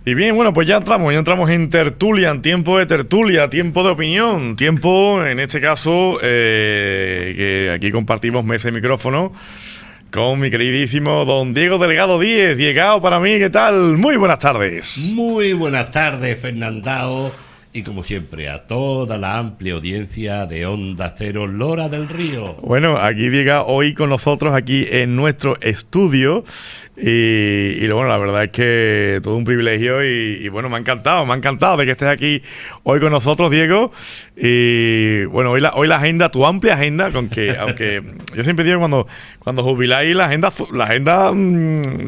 Y bien, bueno, pues ya entramos en tertulia, en tiempo de tertulia, tiempo de opinión, tiempo, en este caso, que aquí compartimos mesa y micrófono con mi queridísimo don Diego Delgado Díez. Diegao, para mí, ¿qué tal? Muy buenas tardes. Muy buenas tardes, Fernandao, y como siempre, a toda la amplia audiencia de Onda Cero Lora del Río. Bueno, aquí Diego hoy con nosotros, aquí en nuestro estudio. Y bueno, la verdad es que todo un privilegio y bueno, me ha encantado de que estés aquí hoy con nosotros, Diego. Y bueno, hoy la agenda, tu amplia agenda, aunque yo siempre digo cuando jubiláis la agenda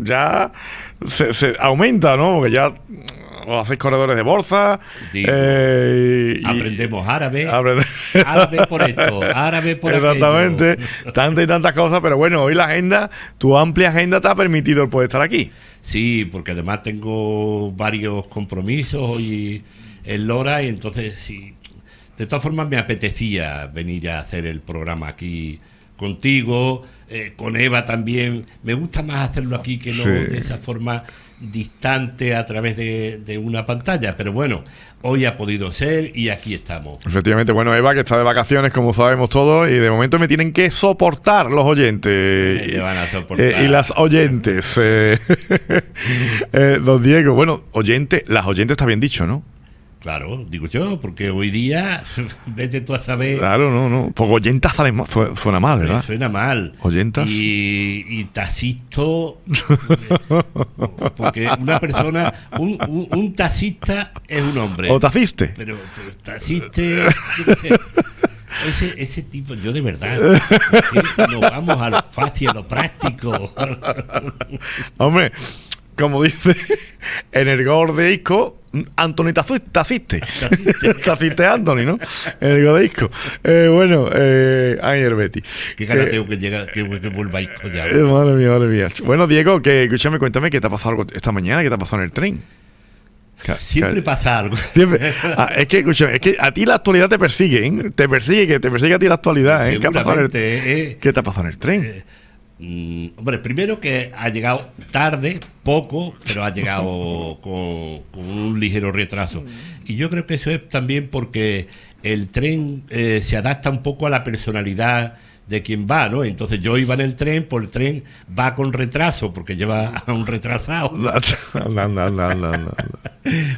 ya se aumenta, ¿no? Porque ya os hacéis corredores de bolsa. Digo, aprendemos árabe por esto, árabe por exactamente, aquello. tantas y tantas cosas, pero bueno, hoy la agenda, tu amplia agenda te ha permitido el poder estar aquí. Sí, porque además tengo varios compromisos hoy en Lora y entonces sí, de todas formas me apetecía venir a hacer el programa aquí contigo, con Eva también. Me gusta más hacerlo aquí que no de esa forma distante a través de una pantalla, pero bueno, hoy ha podido ser y aquí estamos. Efectivamente, bueno, Eva, que está de vacaciones, como sabemos todos, y de momento me tienen que soportar los oyentes. Le van a soportar. Y las oyentes. Don Diego, bueno, las oyentes está bien dicho, ¿no? Claro, digo yo, porque hoy día, vete tú a saber. Claro, no. Porque oyentas suena mal, ¿verdad? Suena mal. Oyentas. Y taxisto, porque una persona, un taxista es un hombre. ¿O taciste? Pero taxiste, yo qué sé. Ese tipo, yo de verdad, que nos vamos a lo fácil, a lo práctico. Hombre, como dice en el gol de Isco, Anthony Taciste. Taciste Anthony, ¿no? En el gol de Isco. Bueno, Ángel Betty. Qué gana tengo que llegar, que vuelva Isco ya. Madre mía. Bueno, Diego, cuéntame, ¿qué te ha pasado algo esta mañana? ¿Qué te ha pasado en el tren? Siempre pasa algo. Es que a ti la actualidad te persigue, ¿eh? Te persigue a ti la actualidad, ¿eh? ¿Qué te ha pasado en el tren? Hombre, primero que ha llegado tarde, poco, pero ha llegado con un ligero retraso. Y yo creo que eso es también porque el tren se adapta un poco a la personalidad de quien va, ¿no? Entonces yo iba en el tren, por el tren va con retraso, porque lleva a un retrasado. No.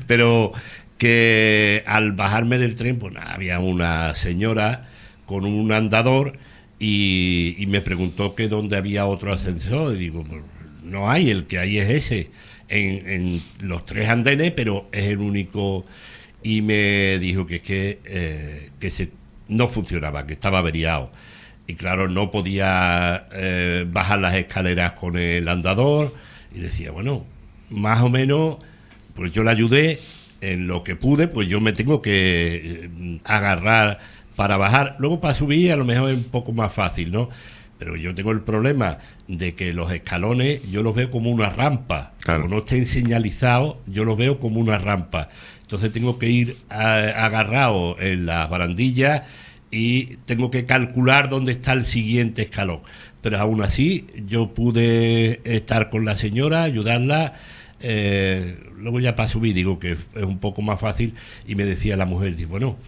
Pero que al bajarme del tren, pues nada, había una señora con un andador y me preguntó que dónde había otro ascensor. Y digo, pues no hay, el que hay es ese, en los tres andenes, pero es el único. Y me dijo que no funcionaba, que estaba averiado. Y claro, no podía bajar las escaleras con el andador. Y decía, bueno, más o menos, pues yo le ayudé en lo que pude, pues yo me tengo que agarrar para bajar. Luego para subir a lo mejor es un poco más fácil, ¿no? Pero yo tengo el problema de que los escalones yo los veo como una rampa. Claro. Como no estén señalizados, yo los veo como una rampa. Entonces tengo que ir agarrado en las barandillas y tengo que calcular dónde está el siguiente escalón. Pero aún así yo pude estar con la señora, ayudarla. Luego ya para subir digo que es un poco más fácil y me decía la mujer, dice, bueno,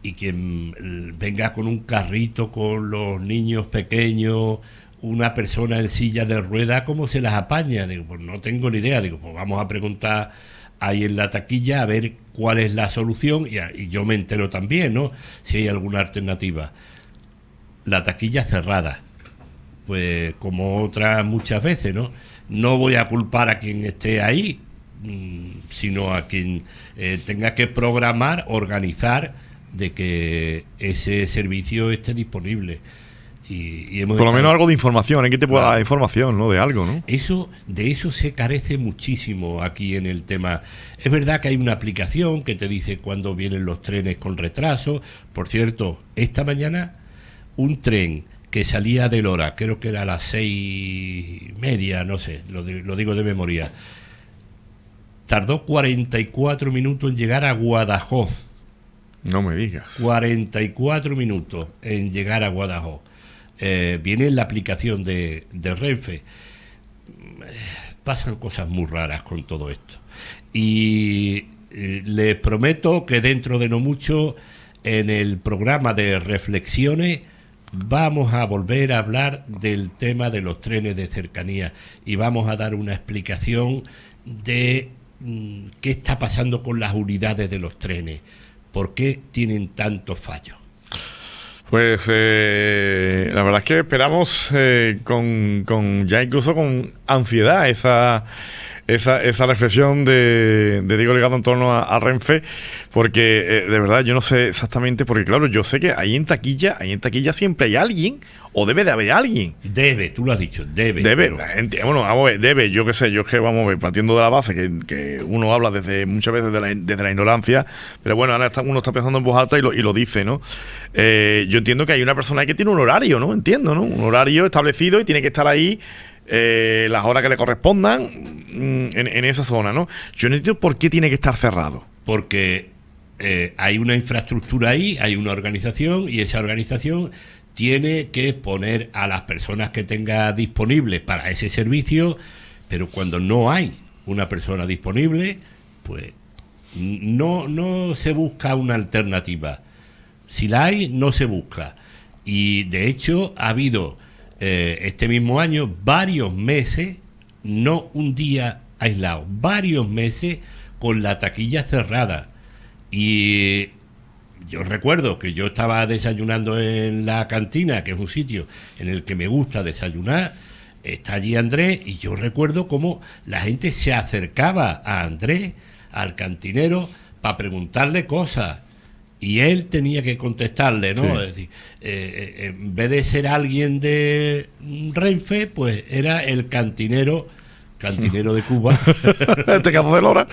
y quien venga con un carrito con los niños pequeños, una persona en silla de ruedas, ¿cómo se las apaña? Digo, pues no tengo ni idea. Digo, pues vamos a preguntar ahí en la taquilla a ver cuál es la solución y yo me entero también, ¿no? Si hay alguna alternativa. La taquilla cerrada, pues como otras muchas veces, ¿no? No voy a culpar a quien esté ahí, sino a quien tenga que programar, organizar de que ese servicio esté disponible. Y hemos por lo menos algo de información, ¿en qué te pueda dar información, ¿no? De algo, ¿no? De eso se carece muchísimo aquí en el tema. Es verdad que hay una aplicación que te dice cuándo vienen los trenes con retraso. Por cierto, esta mañana un tren que salía de Lora, creo que era a las 6:30, no sé, lo digo de memoria, tardó 44 minutos en llegar a Guadajoz. No me digas. 44 minutos en llegar a Guadajoz. Viene en la aplicación de Renfe. Pasan cosas muy raras con todo esto. Y les prometo que dentro de no mucho, en el programa de reflexiones, vamos a volver a hablar del tema de los trenes de cercanía y vamos a dar una explicación de qué está pasando con las unidades de los trenes, por qué tienen tantos fallos. Pues la verdad es que esperamos con ya incluso con ansiedad esa reflexión de Diego Delgado en torno a Renfe, porque de verdad yo no sé exactamente, porque claro, yo sé que ahí en taquilla siempre hay alguien, o debe de haber alguien. Debe, tú lo has dicho, debe. Pero... bueno, vamos a ver, debe, yo qué sé, yo es que vamos a ver, partiendo de la base, que uno habla muchas veces desde la ignorancia, pero bueno, ahora uno está pensando en voz alta y lo dice, ¿no? Yo entiendo que hay una persona que tiene un horario, ¿no? Entiendo, ¿no? Un horario establecido y tiene que estar ahí las horas que le correspondan en esa zona, ¿no? Yo no entiendo por qué tiene que estar cerrado. Porque hay una infraestructura ahí, hay una organización y esa organización tiene que poner a las personas que tenga disponibles para ese servicio, pero cuando no hay una persona disponible, pues no se busca una alternativa. Si la hay, no se busca. Y de hecho ha habido este mismo año varios meses, no un día aislado, varios meses con la taquilla cerrada. Y yo recuerdo que yo estaba desayunando en la cantina, que es un sitio en el que me gusta desayunar, está allí Andrés, y yo recuerdo cómo la gente se acercaba a Andrés, al cantinero, para preguntarle cosas. Y él tenía que contestarle, ¿no? Sí. Es decir, en vez de ser alguien de Renfe, pues era el cantinero de Cuba. Este caso de Lora.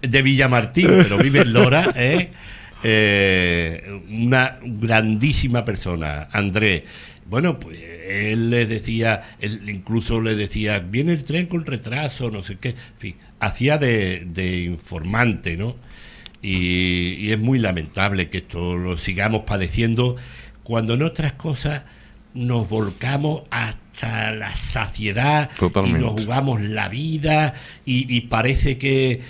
De Villamartín, pero vive en Lora, una grandísima persona, Andrés. Bueno, pues él incluso le decía, viene el tren con retraso, no sé qué. En fin, hacía de informante, ¿no? Y es muy lamentable que esto lo sigamos padeciendo cuando en otras cosas nos volcamos hasta la saciedad. Totalmente. Y nos jugamos la vida y parece que...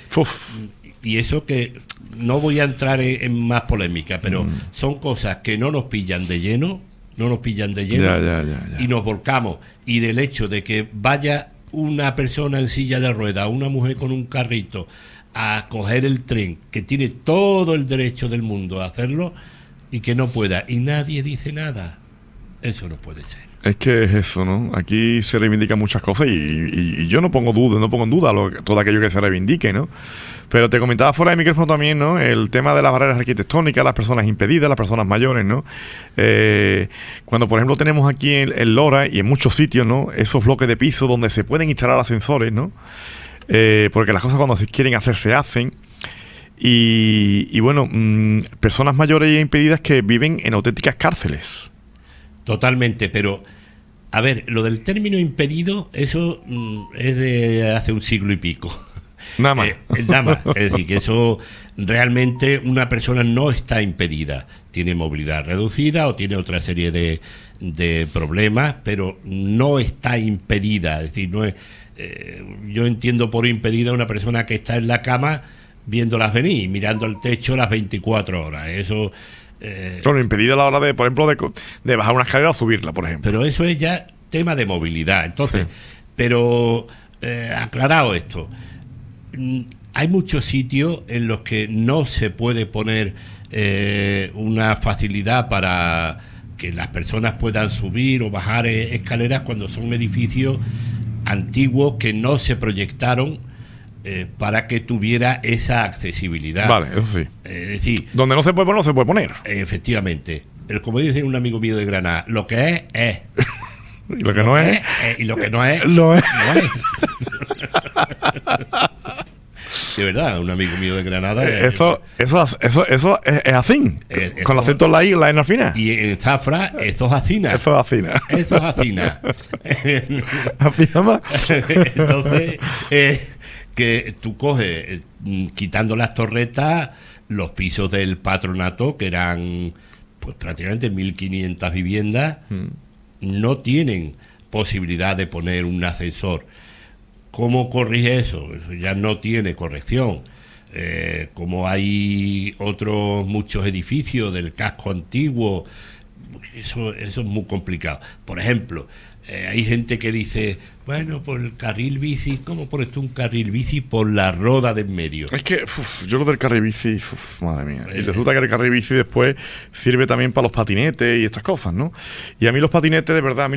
Y eso que no voy a entrar en más polémica, pero son cosas que no nos pillan de lleno, ya. Y nos volcamos. Y del hecho de que vaya una persona en silla de ruedas, una mujer con un carrito, a coger el tren, que tiene todo el derecho del mundo a hacerlo, y que no pueda, y nadie dice nada, eso no puede ser. Es que es eso, ¿no? Aquí se reivindican muchas cosas y yo no pongo en duda todo aquello que se reivindique, ¿no? Pero te comentaba fuera de micrófono también, ¿no? El tema de las barreras arquitectónicas, las personas impedidas, las personas mayores, ¿no? Cuando, por ejemplo, tenemos aquí en Lora y en muchos sitios, ¿no? Esos bloques de piso donde se pueden instalar ascensores, ¿no? Porque las cosas cuando se quieren hacer se hacen y bueno, personas mayores e impedidas que viven en auténticas cárceles. Totalmente, pero a ver, lo del término impedido, eso es de hace un siglo y pico. Nada más. Es decir, que eso realmente una persona no está impedida, tiene movilidad reducida o tiene otra serie de problemas, pero no está impedida, es decir, no es... yo entiendo por impedida una persona que está en la cama viéndolas venir, mirando el techo las 24 horas. Eso... Solo impedida a la hora de, por ejemplo, de bajar una escalera o subirla, por ejemplo. Pero eso es ya tema de movilidad. Entonces, sí. Pero aclarado esto, hay muchos sitios en los que no se puede poner una facilidad para que las personas puedan subir o bajar escaleras cuando son edificios antiguos que no se proyectaron para que tuviera esa accesibilidad. Vale, eso sí. Es decir, donde no se puede poner, no se puede poner. Efectivamente. Como dice un amigo mío de Granada, lo que es. Y lo que no es. Y lo que no es. No es. De verdad, un amigo mío de Granada. Eso es así. Con el acento en la I y la N al final. Y en Zafra, eso es acina. Eso es acina. Eso es acina. ¿Afina? Entonces, que tú coges, quitando las torretas, los pisos del patronato, que eran pues prácticamente 1.500 viviendas, no tienen posibilidad de poner un ascensor. ¿Cómo corrige eso? Eso ya no tiene corrección. Como hay otros muchos edificios del casco antiguo, eso es muy complicado. Por ejemplo, hay gente que dice, bueno, por el carril bici, ¿cómo pones tú un carril bici por la roda de en medio? Es que yo lo del carril bici, madre mía. Y resulta que el carril bici después sirve también para los patinetes y estas cosas, ¿no? Y a mí los patinetes, de verdad,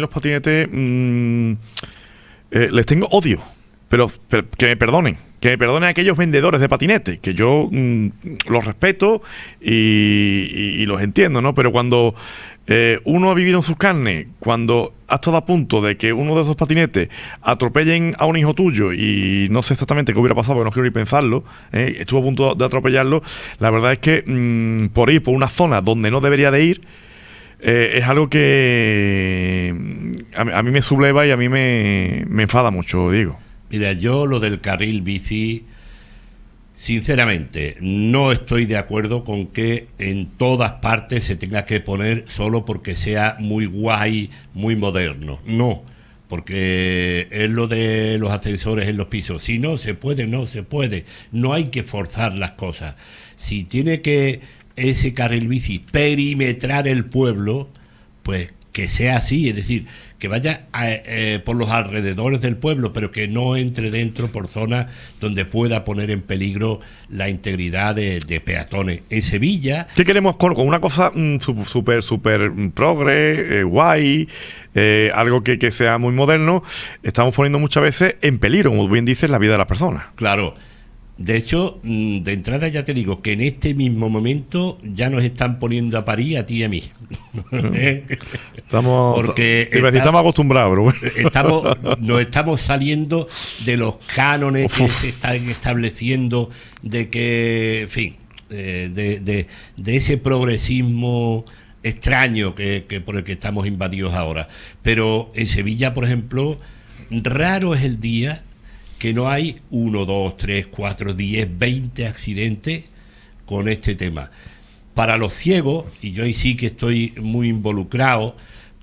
les tengo odio. Pero que me perdonen a aquellos vendedores de patinetes, que yo los respeto y los entiendo, ¿no? Pero cuando uno ha vivido en sus carnes, cuando has estado a punto de que uno de esos patinetes atropellen a un hijo tuyo y no sé exactamente qué hubiera pasado, porque no quiero ni pensarlo, estuvo a punto de atropellarlo, la verdad es que por ir por una zona donde no debería de ir, es algo que a mí me subleva y a mí me enfada mucho, Diego. Mira, yo lo del carril bici, sinceramente, no estoy de acuerdo con que en todas partes se tenga que poner solo porque sea muy guay, muy moderno. No, porque es lo de los ascensores en los pisos. Si no se puede, no se puede. No hay que forzar las cosas. Si tiene que ese carril bici perimetrar el pueblo, pues que sea así, es decir, que vaya por los alrededores del pueblo, pero que no entre dentro por zonas donde pueda poner en peligro la integridad de peatones. En Sevilla... ¿Qué queremos con una cosa súper progre, guay, algo que sea muy moderno? Estamos poniendo muchas veces en peligro, como bien dices, la vida de las personas. Claro. De hecho, de entrada ya te digo que en este mismo momento ya nos están poniendo a parir a ti y a mí. Estamos acostumbrados, pero nos estamos saliendo de los cánones que se están estableciendo, de que, en fin, de ese progresismo extraño que por el que estamos invadidos ahora. Pero en Sevilla, por ejemplo, raro es el día que no hay 1, 2, 3, 4, 10, 20 accidentes con este tema. Para los ciegos, y yo ahí sí que estoy muy involucrado,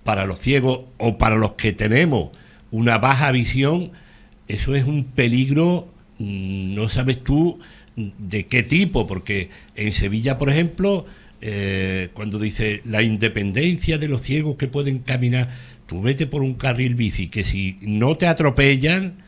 para los ciegos o para los que tenemos una baja visión, eso es un peligro, no sabes tú de qué tipo, porque en Sevilla, por ejemplo, cuando dice la independencia de los ciegos que pueden caminar, tú vete por un carril bici, que si no te atropellan,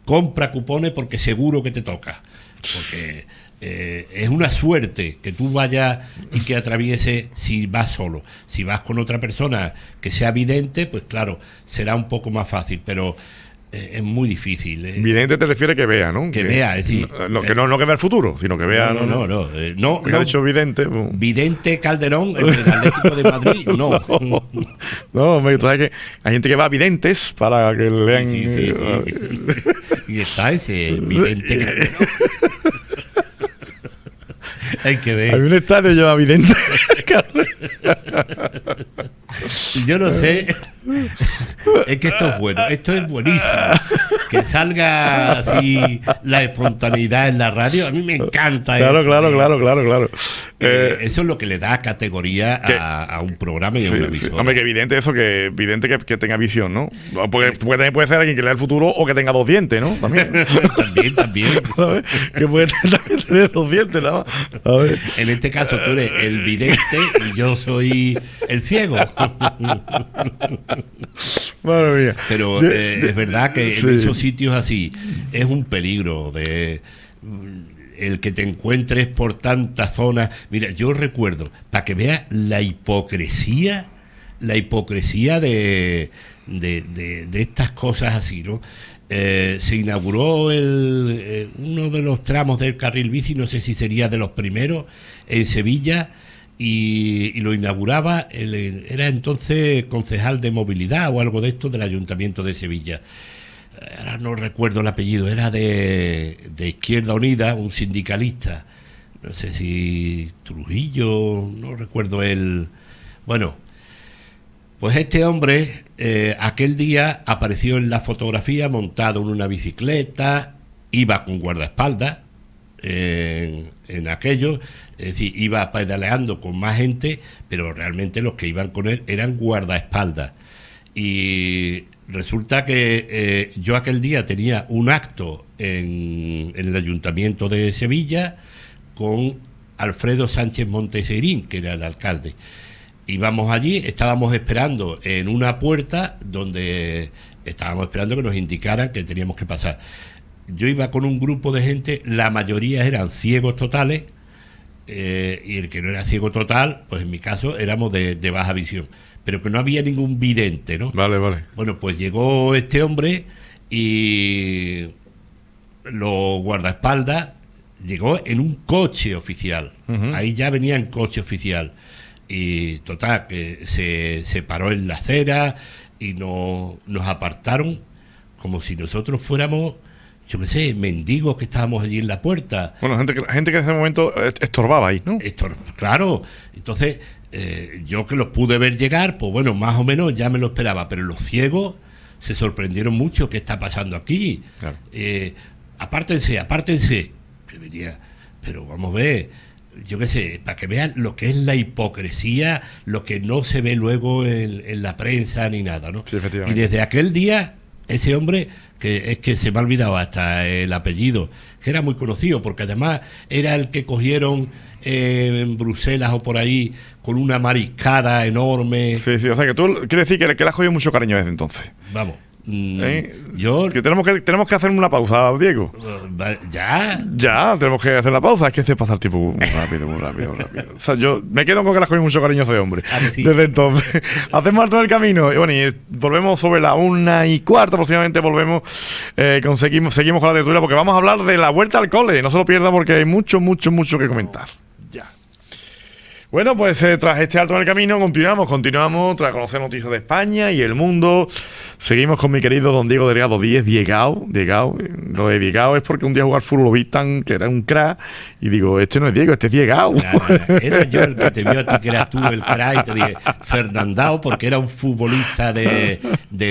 compra cupones porque seguro que te toca, porque es una suerte que tú vayas y que atravieses si vas solo. Si vas con otra persona que sea vidente, pues claro, será un poco más fácil, pero es muy difícil. Vidente te refiere que vea, ¿no? Que vea, es decir... No que vea el futuro, sino que vea... No, ha hecho vidente. Vidente Calderón, el del Atlético de Madrid, no. No, tú sabes que hay gente que va a videntes para que le lean... Sí. Y está ese vidente Calderón. Hay que ver. Hay un estadio llamado vidente. Yo no sé. Es que esto es bueno, esto es buenísimo. Que salga así la espontaneidad en la radio, a mí me encanta. Claro, eso. Claro. Eso es lo que le da categoría a un programa y a una emisora. Hombre, que evidente eso, que que tenga visión, ¿no? Porque también puede ser alguien que lea el futuro o que tenga 2 dientes, ¿no? También. también. Que puede también tener 2 dientes, ¿no? A ver. En este caso tú eres el vidente y yo soy el ciego. Madre mía. Pero es verdad que en esos sitios así es un peligro el que te encuentres por tantas zonas. Mira, yo recuerdo, para que veas la hipocresía de estas cosas así, ¿no? Se inauguró uno de los tramos del carril bici, no sé si sería de los primeros, en Sevilla, y lo inauguraba, era entonces concejal de movilidad o algo de esto del Ayuntamiento de Sevilla. Ahora no recuerdo el apellido, era de Izquierda Unida, un sindicalista, no sé si Trujillo, no recuerdo él. Bueno, pues este hombre aquel día apareció en la fotografía montado en una bicicleta, iba con guardaespaldas en aquello, es decir, iba pedaleando con más gente, pero realmente los que iban con él eran guardaespaldas. Y resulta que yo aquel día tenía un acto en el Ayuntamiento de Sevilla con Alfredo Sánchez Monteseirín, que era el alcalde. Íbamos allí, estábamos esperando en una puerta donde estábamos esperando que nos indicaran que teníamos que pasar. Yo iba con un grupo de gente, la mayoría eran ciegos totales, y el que no era ciego total, pues en mi caso éramos de baja visión, pero que no había ningún vidente, ¿no? Vale. Bueno, pues llegó este hombre y los guardaespaldas llegó en un coche oficial. Ahí ya venía en coche oficial. Y total, que se paró en la acera y nos apartaron como si nosotros fuéramos, yo qué sé, mendigos que estábamos allí en la puerta. Bueno, gente que en ese momento estorbaba ahí, ¿no? Claro. Entonces, yo que los pude ver llegar, pues bueno, más o menos ya me lo esperaba, pero los ciegos se sorprendieron mucho. ¿Qué está pasando aquí? Claro. Apártense. Que diría, pero vamos a ver, yo qué sé, para que vean lo que es la hipocresía, lo que no se ve luego en la prensa ni nada, ¿no? Sí, efectivamente. Y desde aquel día, ese hombre, que es que se me ha olvidado hasta el apellido, que era muy conocido, porque además era el que cogieron en Bruselas o por ahí con una mariscada enorme. Sí, o sea que tú quieres decir que le has cogido mucho cariño desde entonces. Vamos. Yo que tenemos que hacer una pausa, Diego. Ya tenemos que hacer la pausa. Es que se pasa el tiempo muy rápido. O sea, yo me quedo con que le has cogido mucho cariño a ese hombre. Sí. Desde entonces hacemos alto en el camino y bueno, y volvemos sobre la 1:15 aproximadamente. Volvemos, seguimos con la tertulia porque vamos a hablar de la vuelta al cole. No se lo pierda porque hay mucho que comentar. Ya. Bueno, pues tras este alto en el camino continuamos tras conocer noticias de España y el mundo. Seguimos con mi querido don Diego Delgado Díez, Diegao. Lo de Diegao es porque un día jugar fútbol lo vi tan que era un crack y digo, este no es Diego, este es Diegao. Era yo el que te vio a ti, que eras tú el crack, y te dije Fernandao, porque era un futbolista de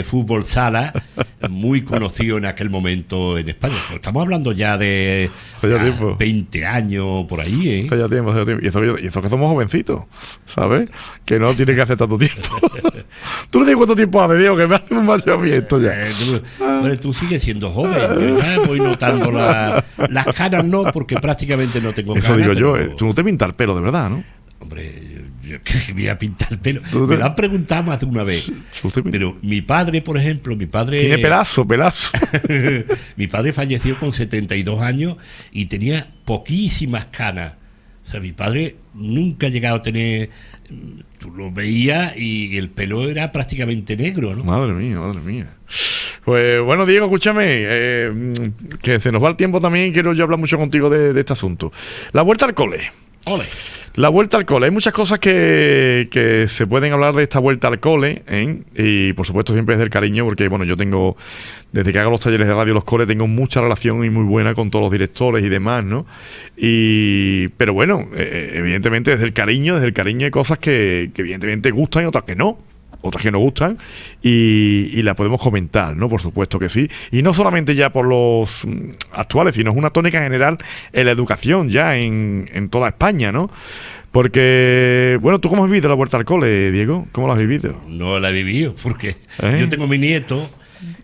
fútbol sala muy conocido en aquel momento en España. Pero estamos hablando ya de 20 años por ahí, ¿eh? Hace ya tiempo. Y eso que somos jovencitos, ¿sabes? Que no tiene que hacer tanto tiempo. Tú no tienes cuánto tiempo hace, Diego, que me hace un esto ya. Bueno, tú sigues siendo joven. Yo ya voy notando las caras, no, porque prácticamente no tengo caras. Eso digo yo, tú no te pintas el pelo, de verdad, ¿no? Hombre, yo que me voy a pintar el pelo. Me lo han preguntado más de una vez. Pero mi padre, por ejemplo, tiene pelazo. Mi padre falleció con 72 años y tenía poquísimas canas. O sea, mi padre nunca ha llegado a tener... Tú lo veías y el pelo era prácticamente negro, ¿no? Madre mía. Pues bueno, Diego, escúchame, que se nos va el tiempo también. Quiero yo hablar mucho contigo de este asunto. La vuelta al cole. ¡Ole! La vuelta al cole. Hay muchas cosas que se pueden hablar de esta vuelta al cole, ¿eh? Y por supuesto siempre desde el cariño, porque bueno, yo tengo, desde que hago los talleres de radio, los coles, tengo mucha relación y muy buena con todos los directores y demás, ¿no? Pero bueno, evidentemente desde el cariño hay cosas que evidentemente gustan y otras que no. Otras que nos gustan y las podemos comentar, ¿no? Por supuesto que sí. Y no solamente ya por los actuales, sino es una tónica general en la educación ya en toda España, ¿no? Porque, bueno, ¿tú cómo has vivido la vuelta al cole, Diego? ¿Cómo la has vivido? No la he vivido, porque yo tengo mi nieto.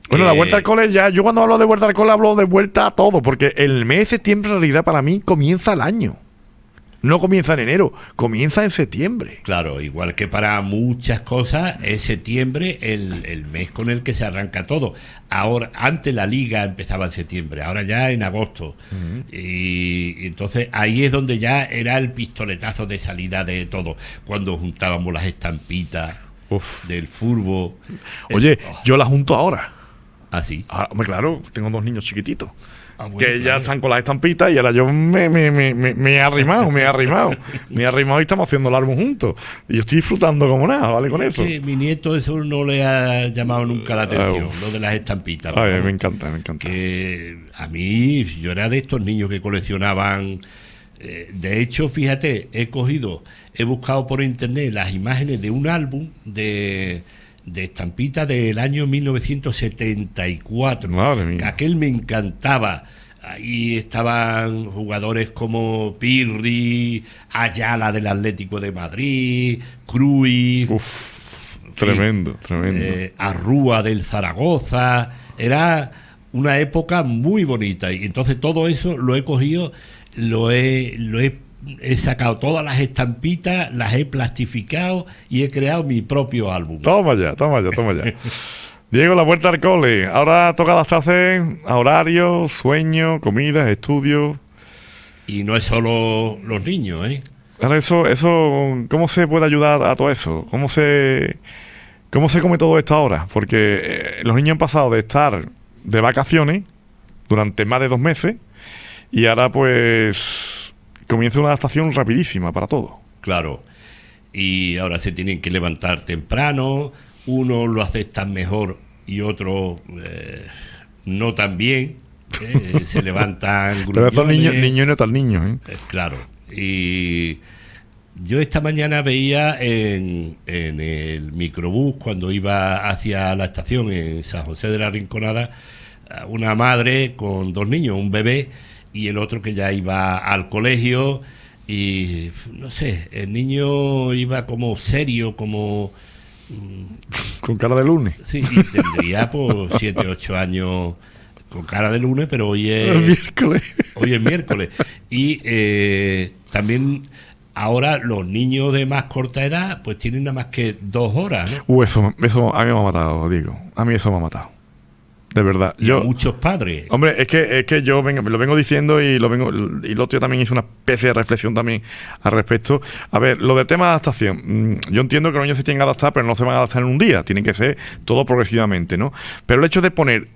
Bueno, la vuelta al cole ya, yo cuando hablo de vuelta al cole hablo de vuelta a todo, porque el mes de septiembre en realidad para mí comienza el año. No comienza en enero, comienza en septiembre. Claro, igual que para muchas cosas, es septiembre el mes con el que se arranca todo. Ahora, antes la liga empezaba en septiembre, ahora ya en agosto. Y entonces ahí es donde ya era el pistoletazo de salida de todo, cuando juntábamos las estampitas del fútbol. Oye, yo las junto ahora. ¿Ah, sí? Ahora, hombre, claro, tengo 2 niños chiquititos. Bueno, que ya están con las estampitas y ahora yo me he arrimado y estamos haciendo el álbum juntos y yo estoy disfrutando como nada, ¿vale? Con eso. Mi nieto eso no le ha llamado nunca la atención, lo de las estampitas. Ay, me encanta. Que a mí, yo era de estos niños que coleccionaban. De hecho, fíjate, he buscado por internet las imágenes de un álbum de estampitas del año 1974. Madre mía. Que aquel me encantaba. Ahí estaban jugadores como Pirri, Ayala del Atlético de Madrid, Cruyff. Tremendo, tremendo. Arrúa del Zaragoza, era una época muy bonita y entonces todo eso lo he cogido, he sacado todas las estampitas, las he plastificado y he creado mi propio álbum. Toma ya, toma ya, toma ya. Diego, la vuelta al cole. Ahora toca adaptarse a horarios, sueños, comidas, estudios. Y no es solo los niños, ¿eh? Ahora eso, ¿cómo se puede ayudar a todo eso? ¿Cómo se come todo esto ahora? Porque los niños han pasado de estar de vacaciones durante más de 2 meses y ahora pues comienza una adaptación rapidísima para todo. Claro. Y ahora se tienen que levantar temprano, unos lo aceptan mejor y otros no tan bien. Se levantan Pero estos niños y no tan niños, ¿eh? Claro. Y yo esta mañana veía en el microbús, cuando iba hacia la estación en San José de la Rinconada, una madre con 2 niños, un bebé y el otro que ya iba al colegio y no sé, el niño iba como serio, como... con cara de lunes. Sí, y tendría pues 7, 8 años con cara de lunes, pero hoy es miércoles. Hoy es miércoles. Y también ahora los niños de más corta edad pues tienen nada más que 2 horas, ¿no? Eso a mí me ha matado, digo. A mí eso me ha matado. De verdad. Y a muchos padres. Hombre, es que yo lo vengo diciendo y lo otro también hice una especie de reflexión también al respecto. A ver, lo del tema de adaptación. Yo entiendo que los niños se tienen que adaptar, pero no se van a adaptar en un día. Tienen que ser todo progresivamente, ¿no? Pero el hecho de poner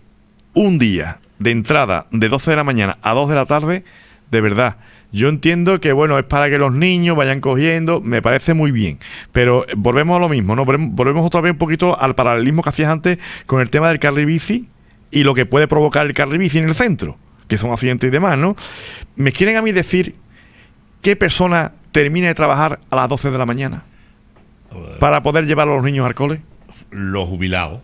un día de entrada de 12 de la mañana a 2 de la tarde, de verdad, yo entiendo que, bueno, es para que los niños vayan cogiendo, me parece muy bien, pero volvemos a lo mismo, ¿no? Volvemos otra vez un poquito al paralelismo que hacías antes con el tema del carril bici y lo que puede provocar el carril bici en el centro, que son accidentes y demás, ¿no? ¿Me quieren a mí decir qué persona termina de trabajar a las 12 de la mañana para poder llevar a los niños al cole? Los jubilados.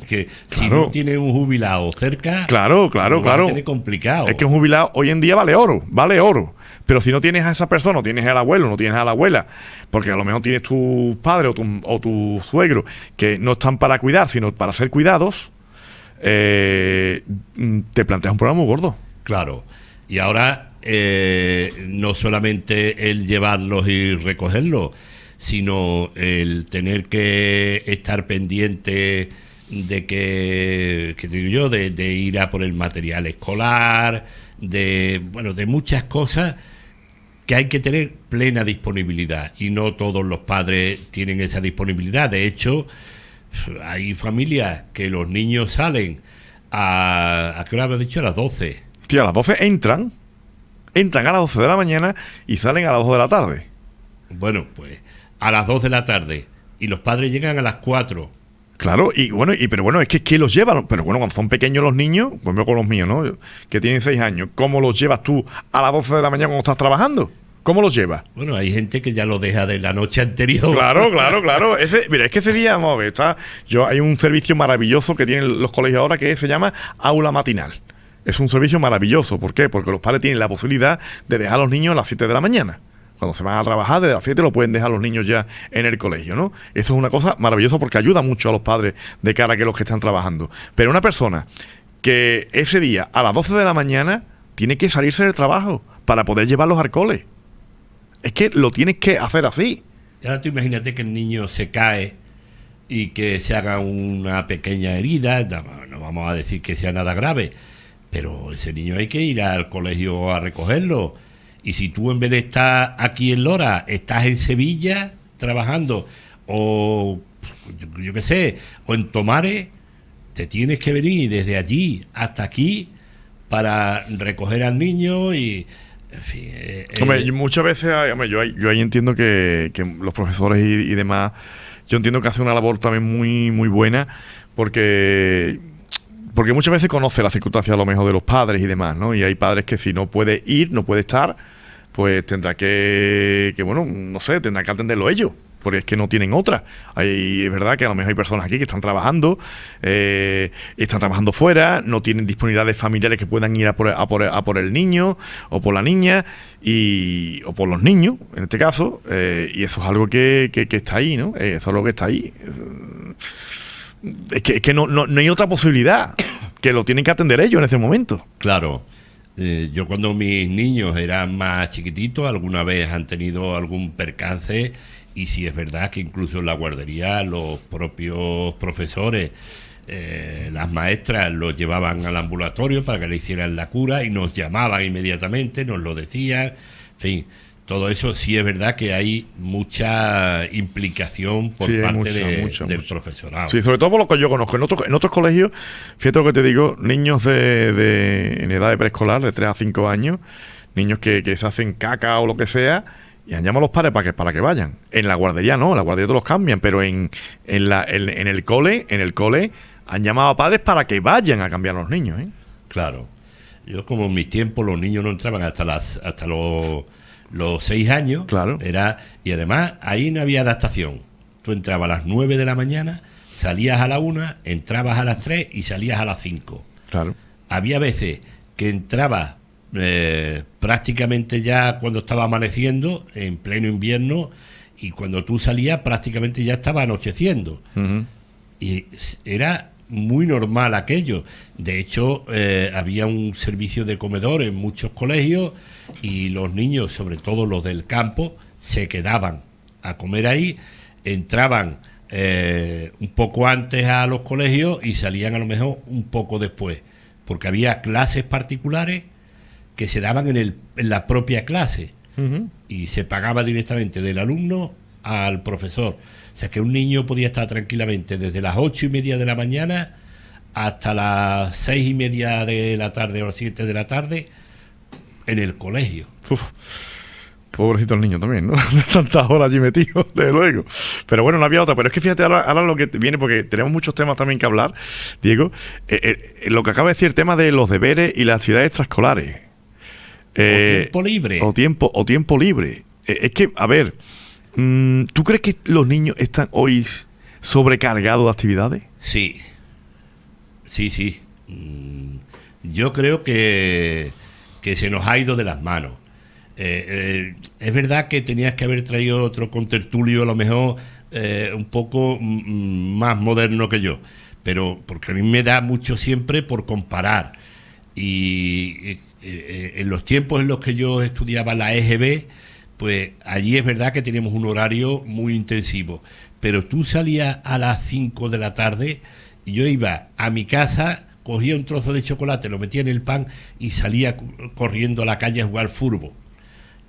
Que claro. Si no tiene un jubilado cerca, claro. Tiene complicado. Es que un jubilado hoy en día vale oro. Pero si no tienes a esa persona, no tienes al abuelo, no tienes a la abuela, porque a lo mejor tienes tus padres o tu suegro que no están para cuidar, sino para ser cuidados, te planteas un problema muy gordo. Claro. Y ahora no solamente el llevarlos y recogerlos, sino el tener que estar pendiente de que digo yo, de ir a por el material escolar, de muchas cosas que hay que tener plena disponibilidad y no todos los padres tienen esa disponibilidad. De hecho, hay familias que los niños salen ¿a qué hora habéis dicho? A las 12. Tío, a las 12 entran a las 12 de la mañana y salen a las 2 de la tarde. Bueno, pues a las 2 de la tarde y los padres llegan a las 4. Claro, pero bueno, es que los llevan, pero bueno, cuando son pequeños los niños, pues veo con los míos, ¿no? Que tienen 6 años, ¿cómo los llevas tú a las 12 de la mañana cuando estás trabajando? ¿Cómo los llevas? Bueno, hay gente que ya lo deja de la noche anterior. Claro. Mira, es que ese día, vamos a ver, hay un servicio maravilloso que tienen los colegios ahora que se llama Aula Matinal. Es un servicio maravilloso, ¿por qué? Porque los padres tienen la posibilidad de dejar a los niños a las 7 de la mañana. Cuando se van a trabajar, desde las 7 lo pueden dejar los niños ya en el colegio, ¿no? Eso es una cosa maravillosa porque ayuda mucho a los padres de cara a que los que están trabajando. Pero una persona que ese día, a las 12 de la mañana, tiene que salirse del trabajo para poder llevarlos al cole. Es que lo tienes que hacer así. Y ahora tú imagínate que el niño se cae y que se haga una pequeña herida, no vamos a decir que sea nada grave, pero ese niño hay que ir al colegio a recogerlo. Y si tú en vez de estar aquí en Lora, estás en Sevilla trabajando, o yo qué sé, o en Tomares, te tienes que venir desde allí hasta aquí para recoger al niño y... En fin, hombre, muchas veces, yo ahí entiendo que los profesores y demás, yo entiendo que hacen una labor también muy, muy buena, porque muchas veces conoce las circunstancias a lo mejor de los padres y demás, ¿no? Y hay padres que si no puede ir, no puede estar, pues tendrá que bueno, no sé, tendrá que atenderlo ellos. porque es que no tienen otra. Es verdad que a lo mejor hay personas aquí que están trabajando fuera, no tienen disponibilidad de familiares que puedan ir a por el niño o por la niña o por los niños, en este caso, y eso es algo que está ahí, ¿no? Eso es algo que está ahí. Es que no hay otra posibilidad, que lo tienen que atender ellos en ese momento. Claro. Yo cuando mis niños eran más chiquititos, alguna vez han tenido algún percance, y sí es verdad que incluso en la guardería los propios profesores, las maestras los llevaban al ambulatorio para que le hicieran la cura y nos llamaban inmediatamente, nos lo decían, en fin. Todo eso sí es verdad que hay mucha implicación por parte del profesorado. Sí, sobre todo por lo que yo conozco. En otros colegios, fíjate lo que te digo, niños en edad de preescolar, de 3 a 5 años, niños que se hacen caca o lo que sea, y han llamado a los padres para que vayan. En la guardería no, en la guardería te los cambian, pero en el cole han llamado a padres para que vayan a cambiar a los niños, ¿eh? Claro. Yo, como en mis tiempos, los niños no entraban hasta los 6 años, claro. Y además ahí no había adaptación. Tú entrabas a las 9 de la mañana, salías a la 1, entrabas a las 3 y salías a las 5. Claro. Había veces que entrabas prácticamente ya cuando estaba amaneciendo, en pleno invierno, y cuando tú salías prácticamente ya estaba anocheciendo. Uh-huh. Y era muy normal aquello. De hecho, había un servicio de comedor en muchos colegios, y los niños, sobre todo los del campo, se quedaban a comer ahí, entraban un poco antes a los colegios y salían a lo mejor un poco después, porque había clases particulares que se daban en la propia clase. Uh-huh. Y se pagaba directamente del alumno al profesor. O sea que un niño podía estar tranquilamente desde las 8:30 de la mañana hasta las 6:30 de la tarde o las 7 de la tarde en el colegio. Uf, pobrecito el niño también, ¿no? Tantas horas allí metido, desde luego. Pero bueno, no había otra. Pero es que fíjate ahora lo que viene, porque tenemos muchos temas también que hablar, Diego. Lo que acaba de decir, el tema de los deberes y las actividades extraescolares. O tiempo libre. O tiempo libre. Es que, a ver, ¿tú crees que los niños están hoy sobrecargados de actividades? Sí. Yo creo que se nos ha ido de las manos. Es verdad que tenías que haber traído otro contertulio, a lo mejor un poco más moderno que yo, pero porque a mí me da mucho siempre por comparar. Y en los tiempos en los que yo estudiaba la EGB, pues allí es verdad que teníamos un horario muy intensivo, pero tú salías a las 5 de la tarde y yo iba a mi casa, cogía un trozo de chocolate, lo metía en el pan y salía corriendo a la calle a jugar fútbol.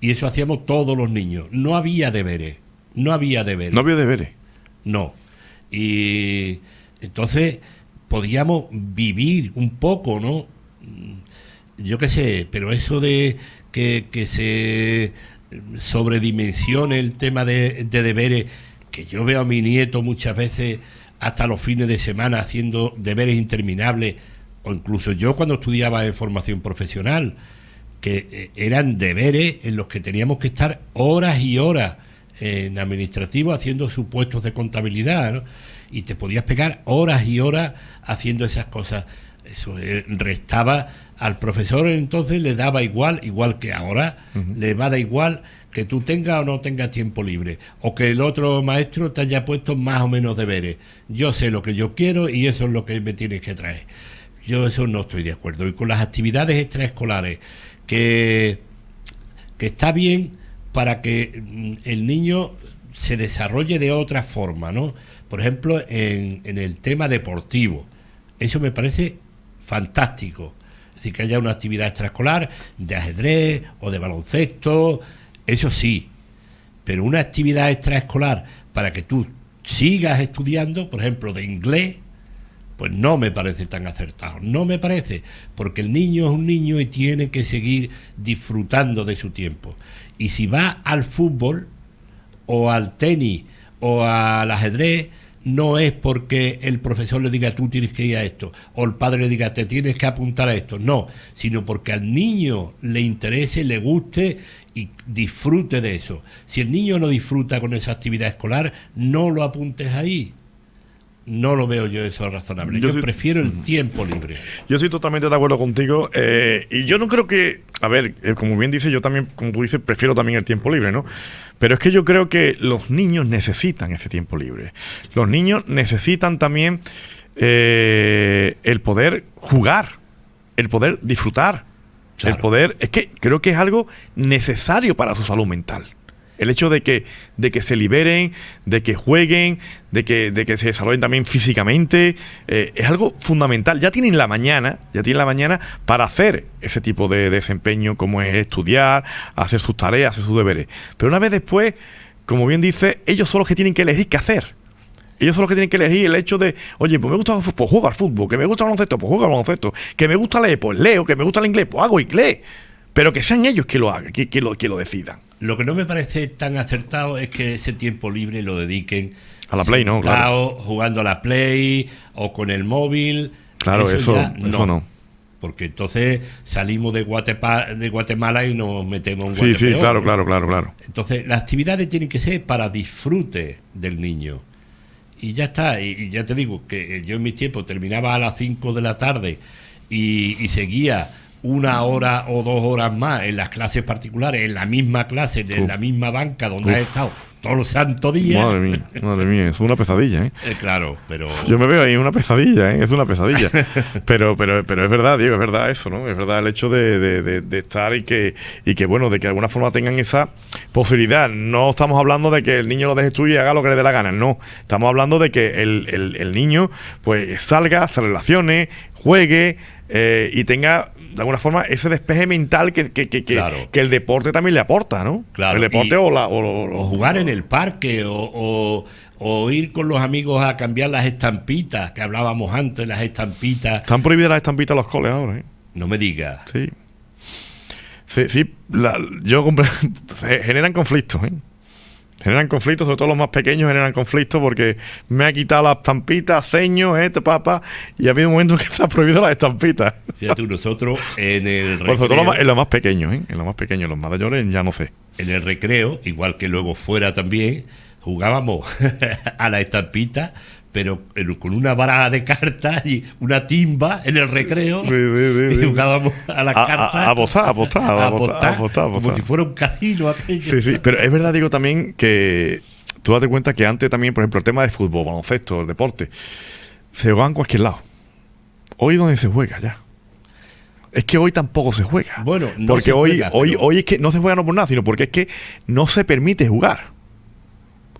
Y eso hacíamos todos los niños. No había deberes. No había deberes. No. Y entonces podíamos vivir un poco, ¿no? Yo qué sé, pero eso de que se sobredimensione el tema de deberes, que yo veo a mi nieto muchas veces hasta los fines de semana haciendo deberes interminables, o incluso yo cuando estudiaba en formación profesional, que eran deberes en los que teníamos que estar horas y horas en administrativo haciendo supuestos de contabilidad, ¿no? Y te podías pegar horas y horas haciendo esas cosas. Eso restaba al profesor, entonces le daba igual que ahora. Uh-huh. Le va a dar igual que tú tengas o no tengas tiempo libre, o que el otro maestro te haya puesto más o menos deberes. Yo sé lo que yo quiero y eso es lo que me tienes que traer. Yo eso no estoy de acuerdo. Y con las actividades extraescolares, que está bien para que el niño se desarrolle de otra forma, ¿no? Por ejemplo, en el tema deportivo, eso me parece fantástico. Es decir, que haya una actividad extraescolar de ajedrez o de baloncesto, eso sí, pero una actividad extraescolar para que tú sigas estudiando, por ejemplo, de inglés, pues no me parece tan acertado, no me parece, porque el niño es un niño y tiene que seguir disfrutando de su tiempo. Y si va al fútbol o al tenis o al ajedrez, no es porque el profesor le diga tú tienes que ir a esto, o el padre le diga te tienes que apuntar a esto, no, sino porque al niño le interese, le guste y disfrute de eso. Si el niño no disfruta con esa actividad escolar, no lo apuntes ahí. No lo veo yo eso razonable. Yo prefiero el tiempo libre. Yo estoy totalmente de acuerdo contigo. Y yo no creo que... A ver, como bien dices, yo también, como tú dices, prefiero también el tiempo libre, ¿no? Pero es que yo creo que los niños necesitan ese tiempo libre. Los niños necesitan también el poder jugar, el poder disfrutar, Claro. el poder... Es que creo que es algo necesario para su salud mental. El hecho de que se liberen, de que jueguen, de que se desarrollen también físicamente, es algo fundamental. Ya tienen la mañana para hacer ese tipo de desempeño, como es estudiar, hacer sus tareas, hacer sus deberes. Pero una vez después, como bien dice, ellos son los que tienen que elegir qué hacer. Ellos son los que tienen que elegir el hecho de, oye, pues me gusta el fútbol, pues juego al fútbol, que me gusta el baloncesto, pues juego al baloncesto, que me gusta leer, pues leo, que me gusta el inglés, pues hago inglés. Pero que sean ellos que lo hagan, que lo decidan. Lo que no me parece tan acertado es que ese tiempo libre lo dediquen a la Play, ¿no? Claro. Jugando a la Play o con el móvil. Claro, eso no. Porque entonces salimos de Guatemala y nos metemos en Guatemala. Sí, claro. Entonces, las actividades tienen que ser para disfrute del niño. Y ya está. Y ya te digo que yo en mi tiempo terminaba a las 5 de la tarde y seguía 1 hora o 2 horas más en las clases particulares, en la misma clase, en la misma banca donde has estado todo el santo día. Madre mía, es una pesadilla, ¿eh? Claro, pero... Yo me veo ahí una pesadilla, ¿eh? Es una pesadilla. pero es verdad, Diego, es verdad eso, ¿no? Es verdad el hecho de estar y que bueno, de que de alguna forma tengan esa posibilidad. No estamos hablando de que el niño lo deje estudiar y haga lo que le dé la gana, no. Estamos hablando de que el niño pues salga, se relacione, juegue y tenga de alguna forma ese despeje mental que el deporte también le aporta, ¿no? Claro. El deporte o jugar en el parque o ir con los amigos a cambiar las estampitas que hablábamos antes, las estampitas. Están prohibidas las estampitas en los coles ahora, ¿eh? No me digas. Sí, yo compré, generan conflictos, ¿eh? Generan conflictos, sobre todo los más pequeños generan conflictos porque me ha quitado las estampitas, ceño, papá, y ha habido un momento que está prohibido las estampitas. Fíjate, nosotros en el recreo... Sobre todo en los más pequeños, ¿eh? En los más pequeños, los mayores ya no sé. En el recreo, igual que luego fuera también, jugábamos a la estampita, pero con una baraja de cartas y una timba en el recreo. Sí. Y jugábamos a las cartas. A apostar. Como si fuera un casino aquello. Sí, pero es verdad, digo también que tú date cuenta que antes también, por ejemplo, el tema de fútbol, baloncesto, el deporte, se jugaba en cualquier lado. Hoy donde se juega ya. Es que hoy tampoco se juega. Bueno, no porque se juega, hoy es que no se juega no por nada, sino porque es que no se permite jugar.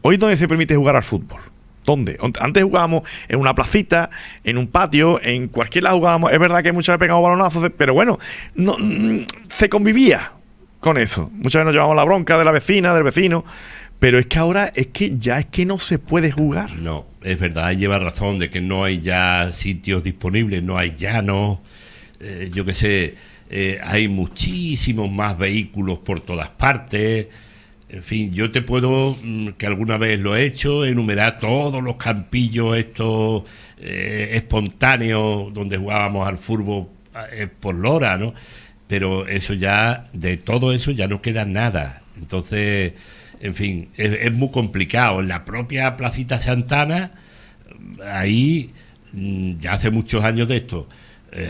Hoy donde se permite jugar al fútbol. ¿Dónde? Antes jugábamos en una placita, en un patio, en cualquier lado jugábamos. Es verdad que muchas veces pegamos balonazos, pero bueno, no, se convivía con eso. Muchas veces nos llevamos la bronca de la vecina, del vecino. Pero es que ahora es que no se puede jugar. No, es verdad, lleva razón de que no hay ya sitios disponibles, no hay llanos, yo qué sé, hay muchísimos más vehículos por todas partes. En fin, yo te puedo, que alguna vez lo he hecho, enumerar todos los campillos estos espontáneos donde jugábamos al fútbol por Lora, ¿no? Pero eso ya, de todo eso ya no queda nada. Entonces, en fin, es muy complicado. En la propia Placita Santana, ahí, ya hace muchos años de esto,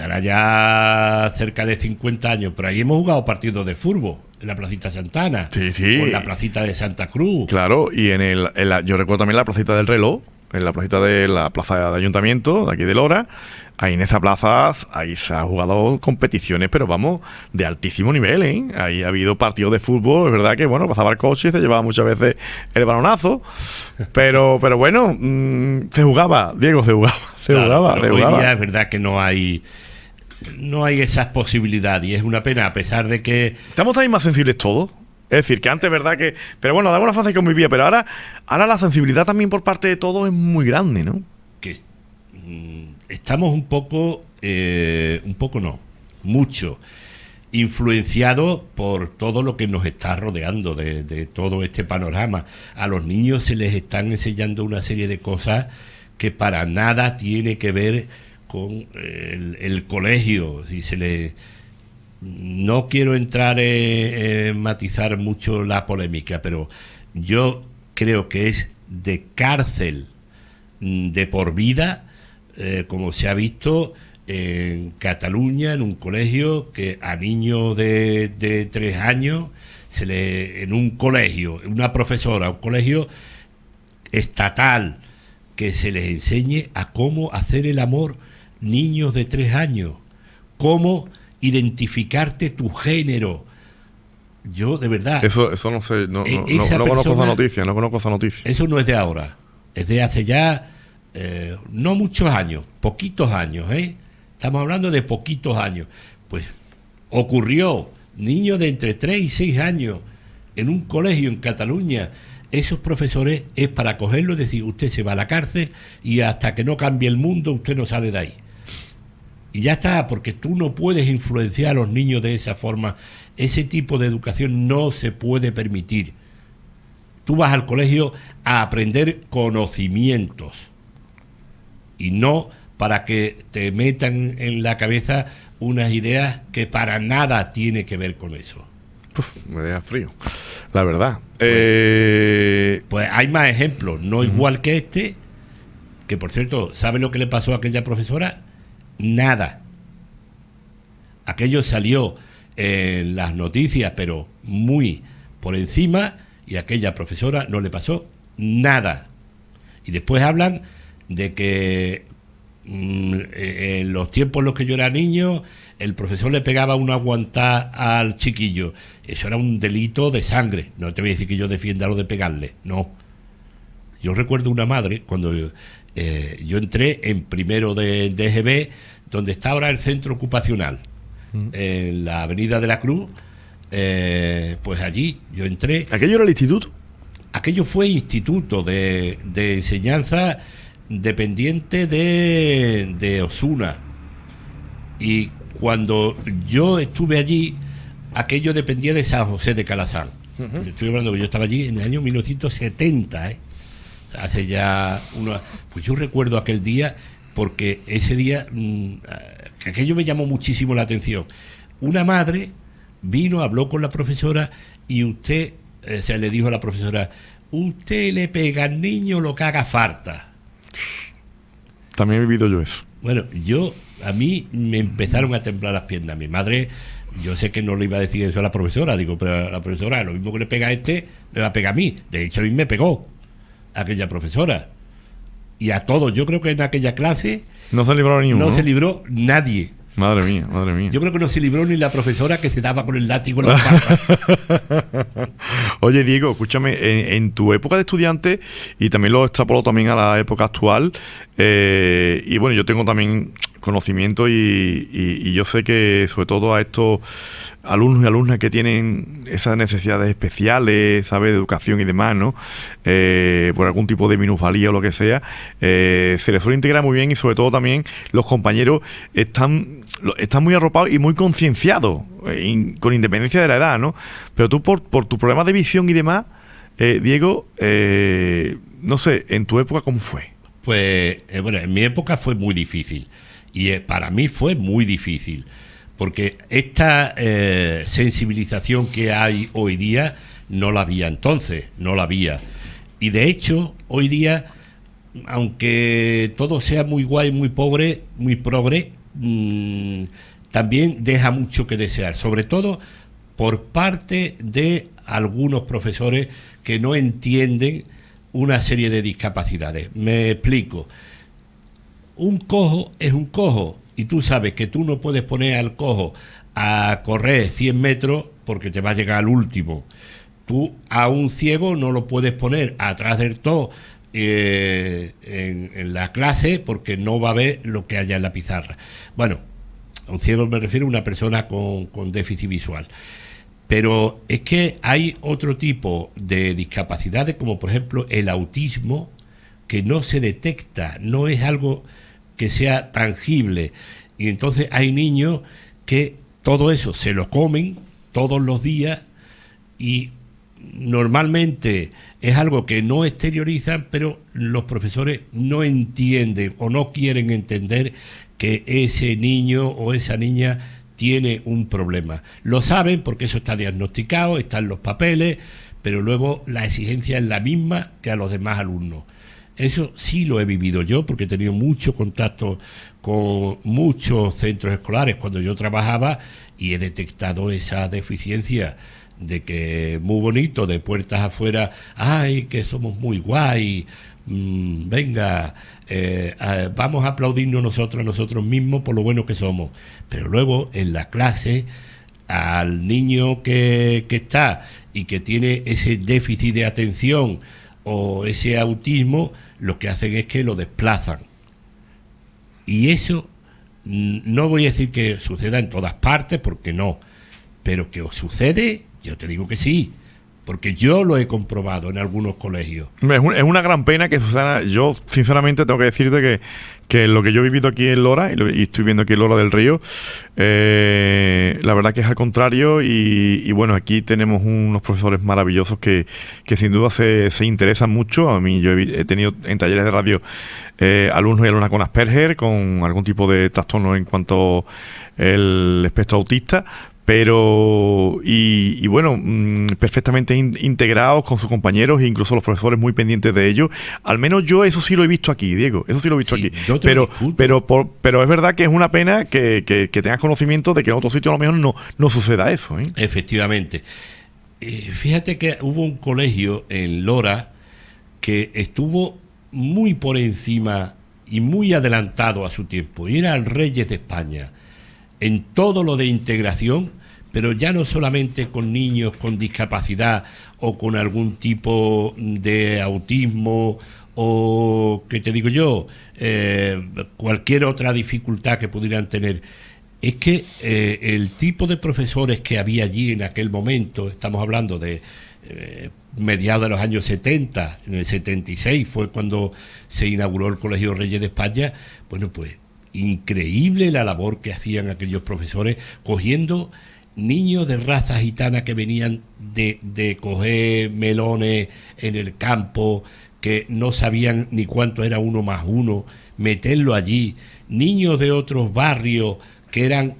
ahora ya cerca de 50 años, pero ahí hemos jugado partidos de fútbol. En la Placita Santana. Sí. O en la Placita de Santa Cruz. Claro, y yo recuerdo también la Placita del Reloj, en la placita de la plaza de ayuntamiento, de aquí de Lora. Ahí en esa plaza, ahí se ha jugado competiciones, pero vamos, de altísimo nivel, ¿eh? Ahí ha habido partidos de fútbol, es verdad que, bueno, pasaba el coche y se llevaba muchas veces el balonazo, pero bueno, se jugaba, Diego, se jugaba. Hoy día es verdad que no hay esas posibilidades y es una pena, a pesar de que... Estamos también más sensibles todos. Es decir, que antes, verdad que... Pero bueno, de alguna forma que convivía, pero ahora la sensibilidad también por parte de todos es muy grande, ¿no? Que estamos mucho influenciados por todo lo que nos está rodeando de todo este panorama. A los niños se les están enseñando una serie de cosas que para nada tiene que ver con el colegio. Si se le... No quiero entrar en matizar mucho la polémica, pero yo creo que es de cárcel de por vida, como se ha visto en Cataluña, en un colegio, que a niños de 3 años, en un colegio, una profesora, un colegio estatal, que se les enseñe a cómo hacer el amor, niños de 3 años, cómo identificarte tu género. Yo, de verdad... Eso no sé, no conozco esa noticia, Eso no es de ahora, es de hace ya no muchos años, poquitos años, Estamos hablando de poquitos años. Pues ocurrió, niños de entre 3 y 6 años, en un colegio en Cataluña. Esos profesores es para cogerlo y decir, usted se va a la cárcel y hasta que no cambie el mundo, usted no sale de ahí. Y ya está, porque tú no puedes influenciar a los niños de esa forma. Ese tipo de educación no se puede permitir. Tú vas al colegio a aprender conocimientos y no para que te metan en la cabeza unas ideas que para nada tiene que ver con eso. Me deja frío, la verdad. Pues hay más ejemplos, no igual que este, que por cierto, ¿sabe lo que le pasó a aquella profesora? Nada. Aquello salió en las noticias, pero muy por encima, y a aquella profesora no le pasó nada. Y después hablan de que en los tiempos en los que yo era niño, el profesor le pegaba una aguantada al chiquillo. Eso era un delito de sangre. No te voy a decir que yo defienda lo de pegarle, no. Yo recuerdo una madre, cuando yo entré en primero de GB, donde está ahora el centro ocupacional, en la Avenida de la Cruz, pues allí yo entré. ¿Aquello era el instituto? Aquello fue instituto de enseñanza dependiente de Osuna. Y cuando yo estuve allí, aquello dependía de San José de Calazán. Estoy hablando que yo estaba allí en el año 1970, hace ya pues yo recuerdo aquel día, porque ese día aquello me llamó muchísimo la atención. Una madre vino, habló con la profesora y se le dijo a la profesora, usted le pega al niño lo que haga falta. También he vivido yo eso. Bueno, a mí me empezaron a temblar las piernas. Mi madre, yo sé que no le iba a decir eso a la profesora, digo, pero a la profesora, lo mismo que le pega a me va a pegar a mí. De hecho, a mí me pegó aquella profesora. Y a todos, yo creo que en aquella clase... No se libró ni uno. No se libró nadie. Madre mía, madre mía. Yo creo que no se libró ni la profesora que se daba con el látigo en la espalda. Oye, Diego, escúchame, en tu época de estudiante, y también lo extrapolo también a la época actual, y bueno, yo tengo también conocimiento y yo sé que sobre todo a estos alumnos y alumnas que tienen esas necesidades especiales, ¿sabes?, de educación y demás, ¿no? Por algún tipo de minusvalía o lo que sea, se les suele integrar muy bien y sobre todo también los compañeros están muy arropados y muy concienciados, con independencia de la edad, ¿no? Pero tú por tu problema de visión y demás, Diego, no sé, en tu época, ¿cómo fue? Pues, bueno, en mi época fue muy difícil. Y para mí fue muy difícil, porque esta sensibilización que hay hoy día no la había entonces, no la había. Y de hecho, hoy día, aunque todo sea muy guay, muy progre, también deja mucho que desear, sobre todo por parte de algunos profesores que no entienden una serie de discapacidades. Me explico. Un cojo es un cojo y tú sabes que tú no puedes poner al cojo a correr 100 metros porque te va a llegar al último. Tú a un ciego no lo puedes poner atrás del todo en la clase porque no va a ver lo que haya en la pizarra. Bueno, a un ciego me refiero a una persona con déficit visual. Pero es que hay otro tipo de discapacidades, como por ejemplo el autismo, que no se detecta, no es algo que sea tangible. Y entonces hay niños que todo eso se lo comen todos los días y normalmente es algo que no exteriorizan, pero los profesores no entienden o no quieren entender que ese niño o esa niña tiene un problema. Lo saben porque eso está diagnosticado, está en los papeles, pero luego la exigencia es la misma que a los demás alumnos. Eso sí lo he vivido yo, porque he tenido mucho contacto con muchos centros escolares cuando yo trabajaba y he detectado esa deficiencia de que muy bonito, de puertas afuera, ¡ay, que somos muy guay! Venga, vamos a aplaudirnos nosotros a nosotros mismos por lo bueno que somos. Pero luego en la clase, al niño que está y que tiene ese déficit de atención o ese autismo, lo que hacen es que lo desplazan. Y eso no voy a decir que suceda en todas partes, porque no, pero que os sucede, yo te digo que sí, porque yo lo he comprobado en algunos colegios. Es una gran pena que suceda. Yo, sinceramente, tengo que decirte que lo que yo he vivido aquí en Lora, y estoy viendo aquí en Lora del Río, la verdad que es al contrario, y bueno, aquí tenemos unos profesores maravillosos que sin duda se interesan mucho. A mí, yo he tenido en talleres de radio alumnos y alumnas con Asperger, con algún tipo de trastorno en cuanto al espectro autista, pero y bueno, perfectamente integrados con sus compañeros e incluso los profesores muy pendientes de ellos. Al menos yo eso sí lo he visto aquí, Diego, eso sí lo he visto aquí. Pero es verdad que es una pena que tengas conocimiento de que en otros sitios a lo mejor no suceda eso, ¿eh? Efectivamente. Fíjate que hubo un colegio en Lora que estuvo muy por encima y muy adelantado a su tiempo, y era el Reyes de España en todo lo de integración, pero ya no solamente con niños con discapacidad o con algún tipo de autismo o, ¿qué te digo yo?, cualquier otra dificultad que pudieran tener. Es que el tipo de profesores que había allí en aquel momento, estamos hablando de mediados de los años 70, en el 76 fue cuando se inauguró el Colegio Reyes de España. Bueno, pues increíble la labor que hacían aquellos profesores, cogiendo niños de raza gitana que venían de coger melones en el campo, que no sabían ni cuánto era 1 más 1, meterlo allí, niños de otros barrios que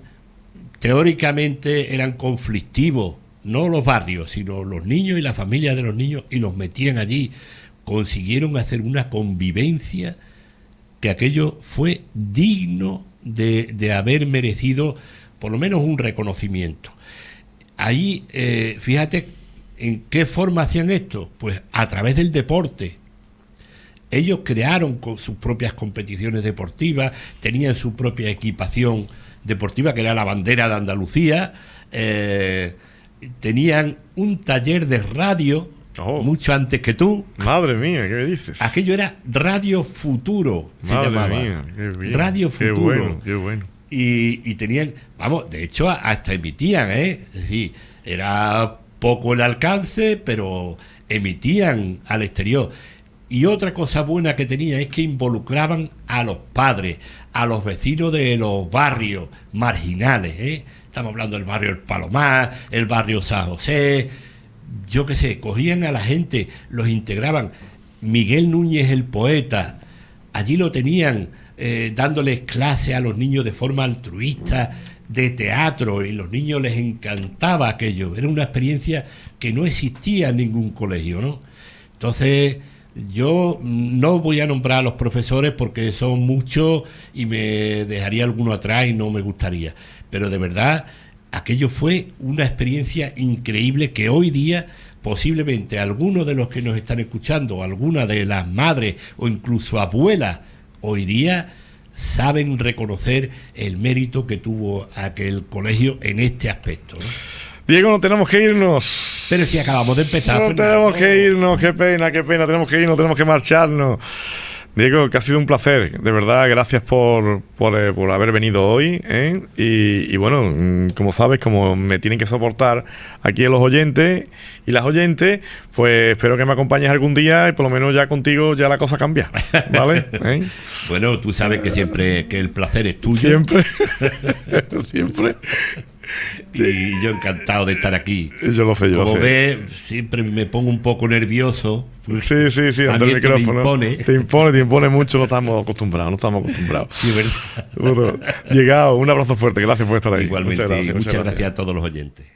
teóricamente eran conflictivos, no los barrios, sino los niños y las familias de los niños, y los metían allí. Consiguieron hacer una convivencia que aquello fue digno de haber merecido por lo menos un reconocimiento. Ahí, fíjate en qué forma hacían esto, pues a través del deporte. Ellos crearon con sus propias competiciones deportivas, tenían su propia equipación deportiva, que era la bandera de Andalucía, tenían un taller de radio, mucho antes que tú. Madre mía, ¿qué me dices? Aquello era Radio Futuro, se llamaba. Madre mía, qué bien, Radio Futuro. Qué bueno. Y tenían, vamos, de hecho hasta emitían, es decir, era poco el alcance, pero emitían al exterior. Y otra cosa buena que tenía es que involucraban a los padres, a los vecinos de los barrios marginales, Estamos hablando del barrio El Palomar, el barrio San José, yo qué sé, cogían a la gente, los integraban. Miguel Núñez, el poeta, allí lo tenían dándoles clases a los niños de forma altruista, de teatro, y los niños les encantaba aquello. Era una experiencia que no existía en ningún colegio, ¿no? Entonces, yo no voy a nombrar a los profesores porque son muchos y me dejaría alguno atrás y no me gustaría. Pero de verdad, aquello fue una experiencia increíble que hoy día posiblemente algunos de los que nos están escuchando, algunas de las madres o incluso abuelas, hoy día saben reconocer el mérito que tuvo aquel colegio en este aspecto, ¿no? Diego, no tenemos que irnos. Pero si acabamos de empezar. No tenemos que irnos, qué pena, tenemos que irnos, tenemos que marcharnos. Diego, que ha sido un placer, de verdad, gracias por haber venido hoy, ¿eh? Y bueno, como sabes, como me tienen que soportar aquí los oyentes y las oyentes, pues espero que me acompañes algún día y por lo menos ya contigo ya la cosa cambia, ¿vale? ¿Eh? Bueno, tú sabes que siempre que el placer es tuyo. Siempre, siempre. Y yo encantado de estar aquí. Yo lo sé, yo Como lo sé. ves, siempre me pongo un poco nervioso. Sí, sí, sí, ante el También esto me micrófono. impone. Te impone mucho, no estamos acostumbrados, no estamos acostumbrados. Sí, ¿verdad? Bueno, llegado, un abrazo fuerte, gracias por estar ahí. Igualmente, Muchas gracias, muchas gracias a todos los oyentes.